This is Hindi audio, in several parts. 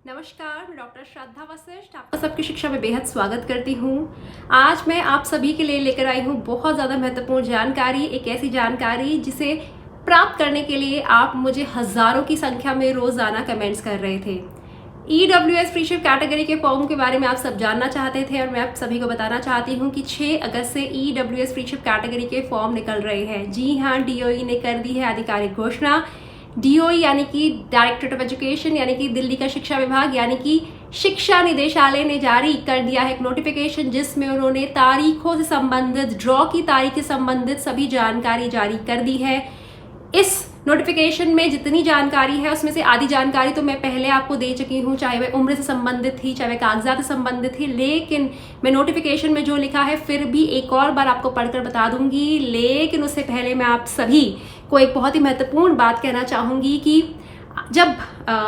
नमस्कार, मैं डॉक्टर श्रद्धा वशिष्ठ आपका सबकी शिक्षा में बेहद स्वागत करती हूँ। आज मैं आप सभी के लिए लेकर आई हूँ बहुत ज़्यादा महत्वपूर्ण जानकारी, एक ऐसी जानकारी जिसे प्राप्त करने के लिए आप मुझे हज़ारों की संख्या में रोज़ाना कमेंट्स कर रहे थे। EWS फ्रीशिप कैटेगरी के फॉर्म के बारे में आप सब जानना चाहते थे और मैं आप सभी को बताना चाहती हूँ कि 6 अगस्त से EWS फ्रीशिप कैटेगरी के फॉर्म निकल रहे हैं। जी हाँ, DOE ने कर दी है आधिकारिक घोषणा। DOE यानी कि डायरेक्टरेट ऑफ एजुकेशन यानी कि दिल्ली का शिक्षा विभाग यानी कि शिक्षा निदेशालय ने जारी कर दिया है एक नोटिफिकेशन, जिसमें उन्होंने तारीखों से संबंधित, ड्रॉ की तारीख से संबंधित सभी जानकारी जारी कर दी है। इस नोटिफिकेशन में जितनी जानकारी है उसमें से आधी जानकारी तो मैं पहले आपको दे चुकी हूँ, चाहे वह उम्र से संबंधित थी, चाहे वह कागजात से संबंधित थी, लेकिन मैं नोटिफिकेशन में जो लिखा है फिर भी एक और बार आपको पढ़कर बता दूंगी। लेकिन उससे पहले मैं आप सभी को एक बहुत ही महत्वपूर्ण बात कहना चाहूँगी कि जब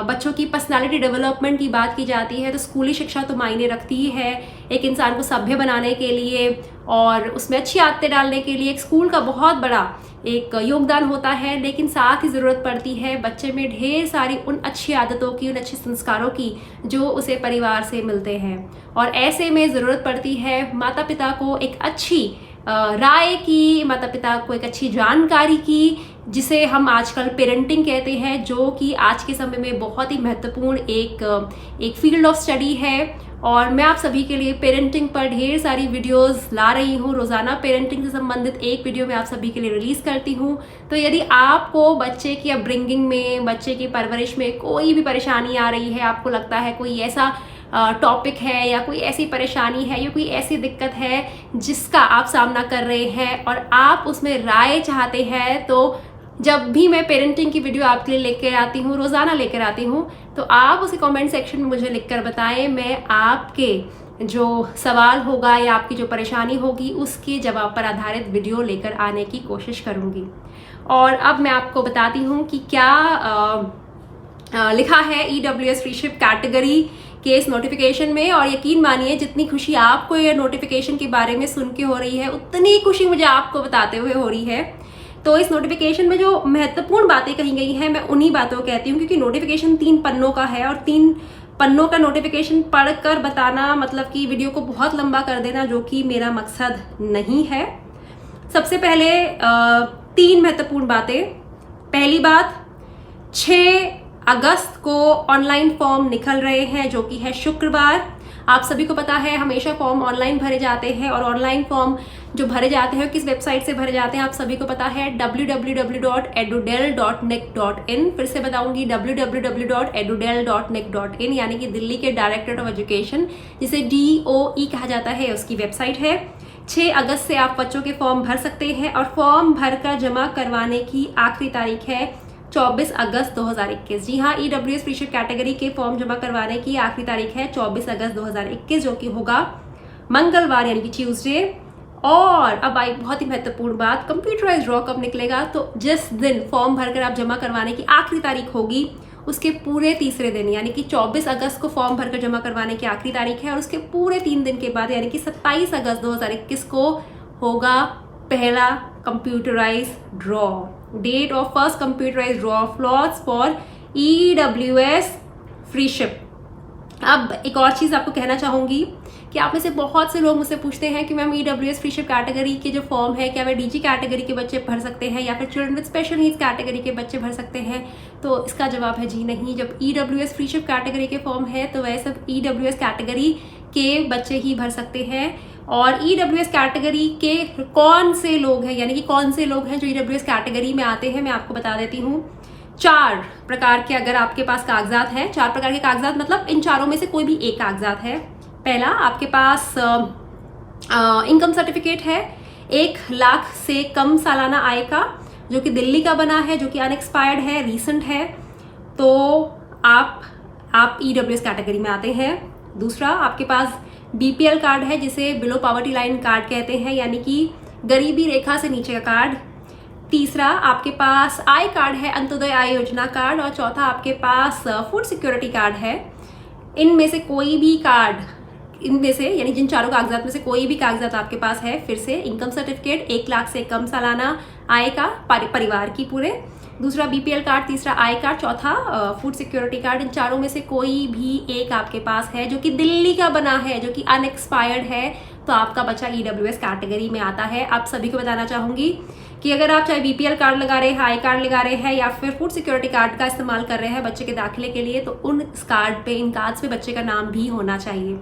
बच्चों की पर्सनालिटी डेवलपमेंट की बात की जाती है तो स्कूली शिक्षा तो मायने रखती ही है एक इंसान को सभ्य बनाने के लिए और उसमें अच्छी आदतें डालने के लिए। एक स्कूल का बहुत बड़ा एक योगदान होता है, लेकिन साथ ही ज़रूरत पड़ती है बच्चे में ढेर सारी उन अच्छी आदतों की, उन अच्छे संस्कारों की जो उसे परिवार से मिलते हैं। और ऐसे में ज़रूरत पड़ती है माता पिता को एक अच्छी राय की, माता पिता को एक अच्छी जानकारी की, जिसे हम आजकल पेरेंटिंग कहते हैं, जो कि आज के समय में बहुत ही महत्वपूर्ण एक फील्ड ऑफ स्टडी है। और मैं आप सभी के लिए पेरेंटिंग पर ढेर सारी वीडियोस ला रही हूँ। रोज़ाना पेरेंटिंग से संबंधित एक वीडियो मैं आप सभी के लिए रिलीज़ करती हूँ। तो यदि आपको बच्चे की अपब्रिंगिंग में, बच्चे की परवरिश में कोई भी परेशानी आ रही है, आपको लगता है कोई ऐसा टॉपिक है या कोई ऐसी परेशानी है या कोई ऐसी दिक्कत है जिसका आप सामना कर रहे हैं और आप उसमें राय चाहते हैं, तो जब भी मैं पेरेंटिंग की वीडियो आपके लिए लेकर आती हूँ, रोज़ाना लेकर आती हूँ, तो आप उसे कमेंट सेक्शन में मुझे लिखकर बताएं। मैं आपके जो सवाल होगा या आपकी जो परेशानी होगी उसके जवाब पर आधारित वीडियो लेकर आने की कोशिश करूँगी। और अब मैं आपको बताती हूँ कि क्या लिखा है EWS फ्रीशिप कैटेगरी के इस नोटिफिकेशन में। और यकीन मानिए, जितनी खुशी आपको ये नोटिफिकेशन के बारे में सुन के हो रही है, उतनी खुशी मुझे आपको बताते हुए हो रही है। तो इस नोटिफिकेशन में जो महत्वपूर्ण बातें कही गई हैं, मैं उन्हीं बातों को कहती हूँ, क्योंकि नोटिफिकेशन 3 पन्नों का है और 3 पन्नों का नोटिफिकेशन पढ़कर बताना मतलब कि वीडियो को बहुत लंबा कर देना, जो कि मेरा मकसद नहीं है। सबसे पहले 3 महत्वपूर्ण बातें। पहली बात, 6 अगस्त को ऑनलाइन फॉर्म निकल रहे हैं, जो कि है शुक्रवार। आप सभी को पता है हमेशा फॉर्म ऑनलाइन भरे जाते हैं, और ऑनलाइन फॉर्म जो भरे जाते हैं किस वेबसाइट से भरे जाते हैं आप सभी को पता है, www.edudel.nic.in। फिर से बताऊंगी, www.edudel.nic.in, यानी कि दिल्ली के डायरेक्टरेट ऑफ एजुकेशन, जिसे DOE कहा जाता है, उसकी वेबसाइट है। 6 अगस्त से आप बच्चों के फॉर्म भर सकते हैं और फॉर्म भरकर जमा करवाने की आखिरी तारीख है 24 अगस्त 2021। जी हाँ, EWS फ्रीशिप कैटेगरी के फॉर्म जमा करवाने की आखिरी तारीख है 24 अगस्त 2021, जो कि होगा मंगलवार यानी कि ट्यूसडे। और अब आई बहुत ही महत्वपूर्ण बात, कंप्यूटराइज ड्रॉ कब निकलेगा? तो जिस दिन फॉर्म भरकर आप जमा करवाने की आखिरी तारीख होगी, उसके पूरे तीसरे दिन यानी कि 24 अगस्त को फॉर्म भरकर जमा करवाने की आखिरी तारीख है, और उसके पूरे 3 दिन के बाद यानी कि 27 अगस्त 2021 को होगा पहला computerize draw. Date of first computerize draw of lots for EWS freeship. अब एक और चीज़ आपको कहना चाहूँगी कि आप में से बहुत से लोग मुझसे पूछते हैं कि मैम EWS फ्रीशिप कैटेगरी के जो फॉर्म है, क्या वह DG कैटेगरी के बच्चे भर सकते हैं या फिर children with special needs category के बच्चे भर सकते हैं? तो इसका जवाब है जी नहीं। जब EWS फ्रीशिप कैटेगरी के फॉर्म है तो वह सब EWS कैटेगरी के बच्चे ही भर सकते हैं। और EWS कैटेगरी के कौन से लोग हैं, यानी कि कौन से लोग हैं जो EWS कैटेगरी में आते हैं, मैं आपको बता देती हूँ। 4 प्रकार के अगर आपके पास कागजात हैं, 4 प्रकार के कागजात मतलब इन चारों में से कोई भी एक कागजात है। पहला, आपके पास इनकम सर्टिफिकेट है 1 लाख से कम सालाना आय का, जो कि दिल्ली का बना है, जो कि अनएक्सपायर्ड है, रीसेंट है, तो आप EWS कैटेगरी में आते हैं। दूसरा, आपके पास BPL कार्ड है, जिसे बिलो पॉवर्टी लाइन कार्ड कहते हैं, यानी कि गरीबी रेखा से नीचे का कार्ड। तीसरा, आपके पास आय कार्ड है, अंत्योदय आय योजना कार्ड। और चौथा, आपके पास फूड सिक्योरिटी कार्ड है। इनमें से कोई भी कार्ड, इनमें से यानी जिन चारों कागजात में से कोई भी कागजात आपके पास है, फिर से इनकम सर्टिफिकेट, 1 लाख से कम सालाना आय का परिवार की पूरे, दूसरा BPL कार्ड, तीसरा आई कार्ड, चौथा फूड सिक्योरिटी कार्ड। इन चारों में से कोई भी एक आपके पास है जो कि दिल्ली का बना है, जो कि अनएक्सपायर्ड है, तो आपका बच्चा EWS कैटेगरी में आता है। आप सभी को बताना चाहूंगी कि अगर आप चाहे BPL कार्ड लगा रहे हैं, आई कार्ड लगा रहे हैं या फिर फूड सिक्योरिटी कार्ड का इस्तेमाल कर रहे हैं बच्चे के दाखिले के लिए, तो उन कार्ड पे, इन कार्ड्स पे बच्चे का नाम भी होना चाहिए।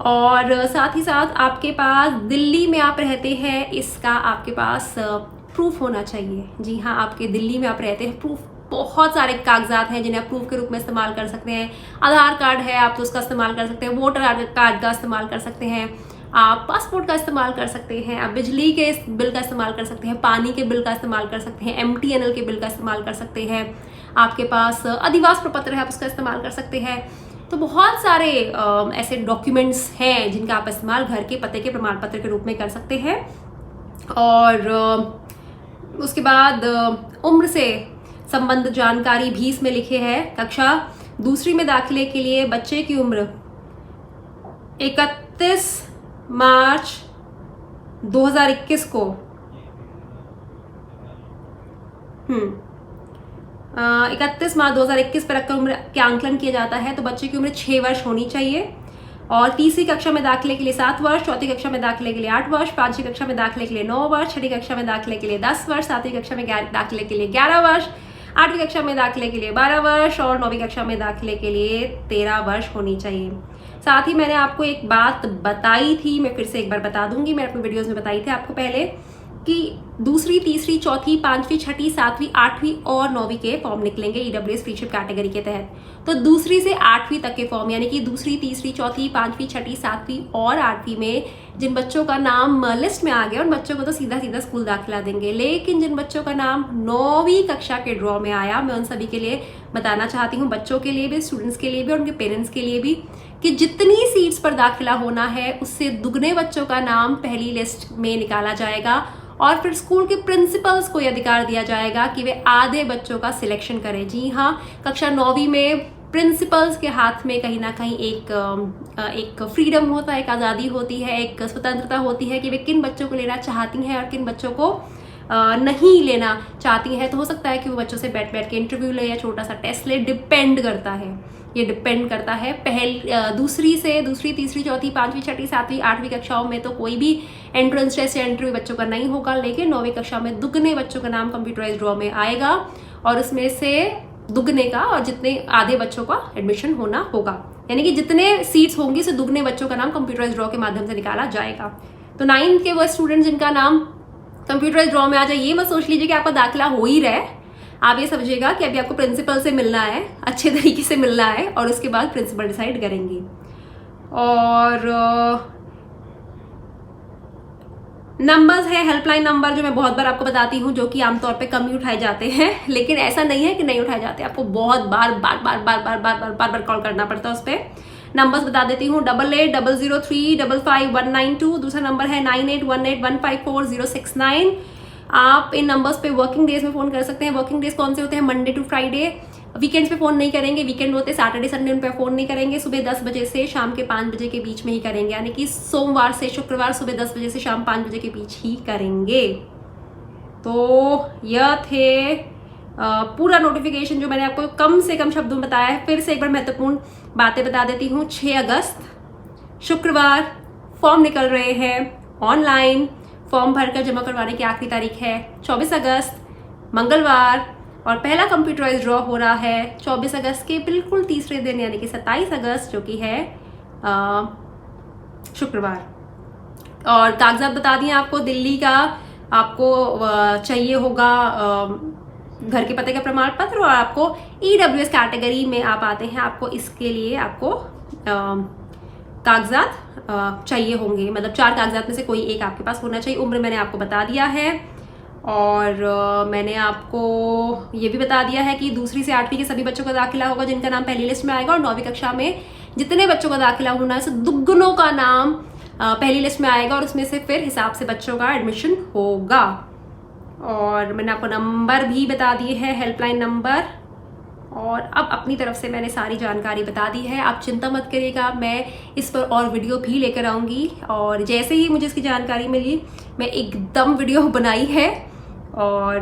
और साथ ही साथ आपके पास दिल्ली में आप रहते हैं, इसका आपके पास प्रूफ होना चाहिए। जी हाँ, आपके दिल्ली में आप रहते हैं, प्रूफ। बहुत सारे कागजात हैं जिन्हें आप प्रूफ के रूप में इस्तेमाल कर सकते हैं। आधार कार्ड है, आप तो उसका इस्तेमाल कर सकते हैं, वोटर कार्ड का इस्तेमाल कर सकते हैं, आप पासपोर्ट का इस्तेमाल कर सकते हैं, आप बिजली के बिल का इस्तेमाल कर सकते हैं, पानी के बिल का इस्तेमाल कर सकते हैं, MTNL के बिल का इस्तेमाल कर सकते हैं, आपके पास अधिवास प्रपत्र है, आप उसका इस्तेमाल कर सकते हैं। तो बहुत सारे ऐसे डॉक्यूमेंट्स हैं जिनका आप इस्तेमाल घर के पते के प्रमाण पत्र के रूप में कर सकते हैं। और उसके बाद उम्र से संबंध जानकारी भी इसमें लिखे है। कक्षा दूसरी में दाखिले के लिए बच्चे की उम्र 31 मार्च 2021 को 31 मार्च 2021 पर रखकर उम्र के आंकलन किया जाता है। तो बच्चे की उम्र 6 वर्ष होनी चाहिए। और तीसरी कक्षा में दाखिले के लिए 7 वर्ष, चौथी कक्षा में दाखिले के लिए 8 वर्ष, पांचवी कक्षा में दाखिले के लिए 9 वर्ष, छठी कक्षा में दाखिले के लिए 10 वर्ष, सातवीं कक्षा में दाखिले के लिए 11 वर्ष, आठवीं कक्षा में दाखिले के लिए 12 वर्ष और 9वीं कक्षा में दाखिले के लिए 13 वर्ष होनी चाहिए। साथ ही मैंने आपको एक बात बताई थी, मैं फिर से एक बार बता दूंगी, मैंने अपने वीडियोस में बताई थी आपको पहले, कि दूसरी, तीसरी, चौथी, पांचवी, छठी, सातवीं, आठवीं और 9वीं के फॉर्म निकलेंगे EWS फ्रीशिप कैटेगरी के तहत। तो दूसरी से 8वीं तक के फॉर्म, यानी कि दूसरी, तीसरी, चौथी, पांचवी, छठी, सातवीं और 8वीं में जिन बच्चों का नाम लिस्ट में आ गया उन बच्चों को तो सीधा सीधा स्कूल दाखिला देंगे। लेकिन जिन बच्चों का नाम 9वीं कक्षा के ड्रॉ में आया, मैं उन सभी के लिए बताना चाहती हूँ, बच्चों के लिए भी, स्टूडेंट्स के लिए भी और उनके पेरेंट्स के लिए भी, कि जितनी सीट्स पर दाखिला होना है उससे दुगने बच्चों का नाम पहली लिस्ट में निकाला जाएगा। और फिर स्कूल के प्रिंसिपल्स को यह अधिकार दिया जाएगा कि वे आधे बच्चों का सिलेक्शन करें। जी हाँ, कक्षा 9वीं में प्रिंसिपल्स के हाथ में कहीं ना कहीं एक फ्रीडम होता है, एक आज़ादी होती है, एक स्वतंत्रता होती है कि वे किन बच्चों को लेना चाहती हैं और किन बच्चों को नहीं लेना चाहती हैं। तो हो सकता है कि वो बच्चों से बैठ के इंटरव्यू ले या छोटा सा टेस्ट ले, डिपेंड करता है, ये डिपेंड करता है। दूसरी, तीसरी, चौथी, पांचवी, छठी, सातवीं, आठवीं कक्षाओं में तो कोई भी एंट्रेंस टेस्ट या इंटरव्यू बच्चों का नहीं होगा। लेकिन 9वीं कक्षा में दुगने बच्चों का नाम कंप्यूटराइज ड्रॉ में आएगा और उसमें से दुगने का और जितने आधे बच्चों का एडमिशन होना होगा, यानी कि जितने सीट्स होंगी उसे दुगने बच्चों का नाम कंप्यूटराइज ड्रॉ के माध्यम से निकाला जाएगा। तो 9th के वो स्टूडेंट जिनका नाम कंप्यूटराइज ड्रॉ में आ जाए, ये मत सोच लीजिए कि आपका दाखिला हो ही रहा है। आप ये समझिएगा कि अभी आपको प्रिंसिपल से मिलना है, अच्छे तरीके से मिलना है और उसके बाद प्रिंसिपल डिसाइड करेंगे। और नंबर्स है, हेल्पलाइन नंबर, जो मैं बहुत बार आपको बताती हूँ, जो कि आमतौर पे कम ही उठाए जाते हैं, लेकिन ऐसा नहीं है कि नहीं उठाए जाते, आपको बहुत बार कॉल करना पड़ता है उस पर। नंबर्स बता देती हूँ, 8800355192, दूसरा नंबर है 9818154069। आप इन नंबर्स पे वर्किंग डेज में फोन कर सकते हैं। वर्किंग डेज कौन से होते हैं? Monday to Friday. वीकेंड्स पे फोन नहीं करेंगे, वीकेंड होते सैटरडे संडे, उन पे फोन नहीं करेंगे। सुबह 10 बजे से शाम के 5 बजे के बीच में ही करेंगे, यानी कि सोमवार से शुक्रवार सुबह 10 बजे से शाम 5 बजे के बीच ही करेंगे। तो यह थे पूरा नोटिफिकेशन जो मैंने आपको कम से कम शब्दों में बताया है। फिर से एक बार महत्वपूर्ण बातें बता देती हूँ। 6 अगस्त शुक्रवार फॉर्म निकल रहे हैं ऑनलाइन। फॉर्म भरकर जमा करवाने की आखिरी तारीख है 24 अगस्त मंगलवार, और पहला कंप्यूटराइज ड्रॉ हो रहा है 24 अगस्त के बिल्कुल तीसरे दिन, यानी कि 27 अगस्त, जो कि है शुक्रवार। और कागजात बता दिए आपको। दिल्ली का आपको चाहिए होगा घर के पते का प्रमाण पत्र, और आपको EWS कैटेगरी में आप आते हैं, आपको इसके लिए आपको कागजात चाहिए होंगे, मतलब 4 कागजात में से कोई एक आपके पास होना चाहिए। उम्र मैंने आपको बता दिया है, और मैंने आपको ये भी बता दिया है कि दूसरी से 8वीं के सभी बच्चों का दाखिला होगा जिनका नाम पहली लिस्ट में आएगा, और 9वीं कक्षा में जितने बच्चों का दाखिला होना है उसे दुगनों का नाम पहली लिस्ट में आएगा, और उसमें से फिर हिसाब से बच्चों का एडमिशन होगा। और मैंने आपको नंबर भी बता दिए हैं, हेल्पलाइन नंबर। और अब अपनी तरफ से मैंने सारी जानकारी बता दी है, आप चिंता मत करिएगा, मैं इस पर और वीडियो भी लेकर आऊँगी। और जैसे ही मुझे इसकी जानकारी मिली मैं एकदम वीडियो बनाई है, और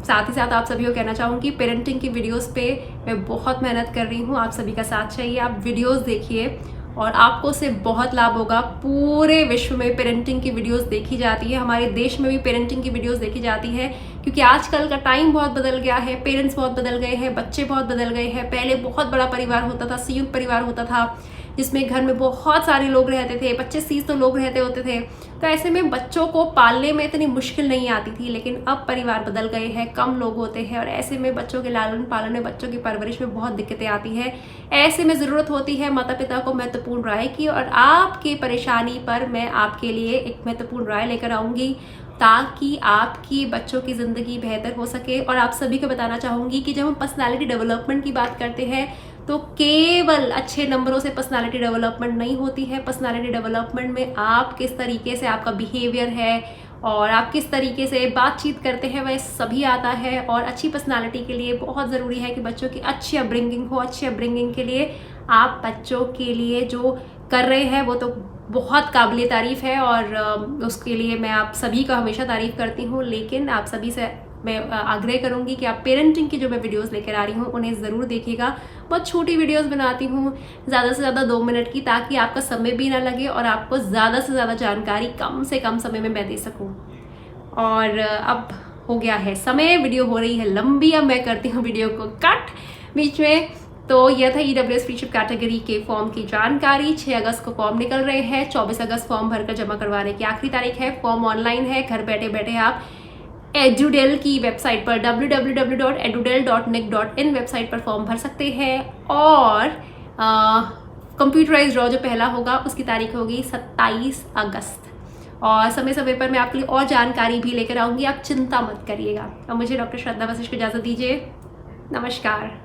साथ ही साथ आप सभी को कहना चाहूँगी पेरेंटिंग की वीडियोस पे मैं बहुत मेहनत कर रही हूँ, आप सभी का साथ चाहिए। आप वीडियोस देखिए और आपको उससे बहुत लाभ होगा। पूरे विश्व में पेरेंटिंग की वीडियोस देखी जाती है, हमारे देश में भी पेरेंटिंग की वीडियोस देखी जाती है, क्योंकि आजकल का टाइम बहुत बदल गया है, पेरेंट्स बहुत बदल गए हैं, बच्चे बहुत बदल गए हैं। पहले बहुत बड़ा परिवार होता था, संयुक्त परिवार होता था, जिसमें घर में बहुत सारे लोग रहते थे, 25-30 तो लोग रहते होते थे। तो ऐसे में बच्चों को पालने में इतनी मुश्किल नहीं आती थी, लेकिन अब परिवार बदल गए हैं, कम लोग होते हैं और ऐसे में बच्चों के लालन पालन में, बच्चों की परवरिश में बहुत दिक्कतें आती है। ऐसे में ज़रूरत होती है माता पिता को महत्वपूर्ण राय की, और आपकी परेशानी पर मैं आपके लिए एक महत्वपूर्ण राय लेकर आऊँगी ताकि आपकी बच्चों की ज़िंदगी बेहतर हो सके। और आप सभी को बताना चाहूँगी कि जब हम पर्सनालिटी डेवलपमेंट की बात करते हैं तो केवल अच्छे नंबरों से पर्सनालिटी डेवलपमेंट नहीं होती है। पर्सनालिटी डेवलपमेंट में आप किस तरीके से आपका बिहेवियर है और आप किस तरीके से बातचीत करते हैं वह सभी आता है। और अच्छी पर्सनालिटी के लिए बहुत ज़रूरी है कि बच्चों की अच्छी अपब्रिंगिंग हो। अच्छी अपब्रिंगिंग के लिए आप बच्चों के लिए जो कर रहे हैं वो तो बहुत काबिल तारीफ़ है और उसके लिए मैं आप सभी का हमेशा तारीफ़ करती हूँ। लेकिन आप सभी से मैं आग्रह करूँगी कि आप पेरेंटिंग की जो मैं वीडियोस लेकर आ रही हूँ उन्हें ज़रूर देखिएगा। बहुत छोटी वीडियोस बनाती हूँ, ज़्यादा से ज़्यादा 2 मिनट की, ताकि आपका समय भी ना लगे और आपको ज़्यादा से ज़्यादा जानकारी कम से कम समय में मैं दे सकूँ। और अब हो गया है समय, वीडियो हो रही है लंबी, अब मैं करती हूँ वीडियो को कट बीच में। तो यह था EWS फ्रीशिप कैटेगरी के फॉर्म की जानकारी। 6 अगस्त को फॉर्म निकल रहे हैं, 24 अगस्त फॉर्म भरकर जमा करवाने की आखिरी तारीख है। फॉर्म ऑनलाइन है, घर बैठे बैठे आप एडुडेल की वेबसाइट पर www.edudel.nic.in वेबसाइट पर फॉर्म भर सकते हैं। और कंप्यूटराइज ड्रॉ जो पहला होगा उसकी तारीख होगी 27 अगस्त। और समय समय पर मैं आपके लिए और जानकारी भी लेकर आऊँगी, आप चिंता मत करिएगा। अब मुझे डॉक्टर श्रद्धा वशिष्ठ को इजाज़त दीजिए। नमस्कार।